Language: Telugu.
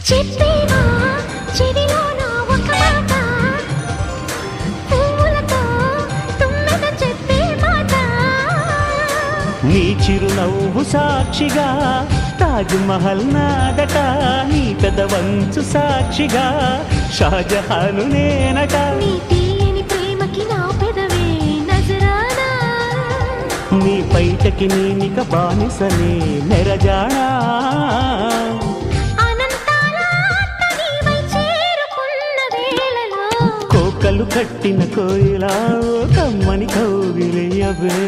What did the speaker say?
చెప్పేవా చెవిలోన ఒక మాట, పువ్వులతో తుమ్మెద చెప్పే మాట. నీ చిరునవ్వు సాక్షిగా తాజ్ మహల్ నాదట, నీ పెదవంచు సాక్షిగా షాజహాను నేనట. నీ తీయని ప్రేమకి నా పెదవే నజరానా, నీ పైటకి నేనిక బానిసనే నెరజాడా. అనంతాల ఆత్మ నీవై చేరుకున్న వేళలో, కోకలు కట్టిన కోయిలా కమ్మని కౌగిలియవే.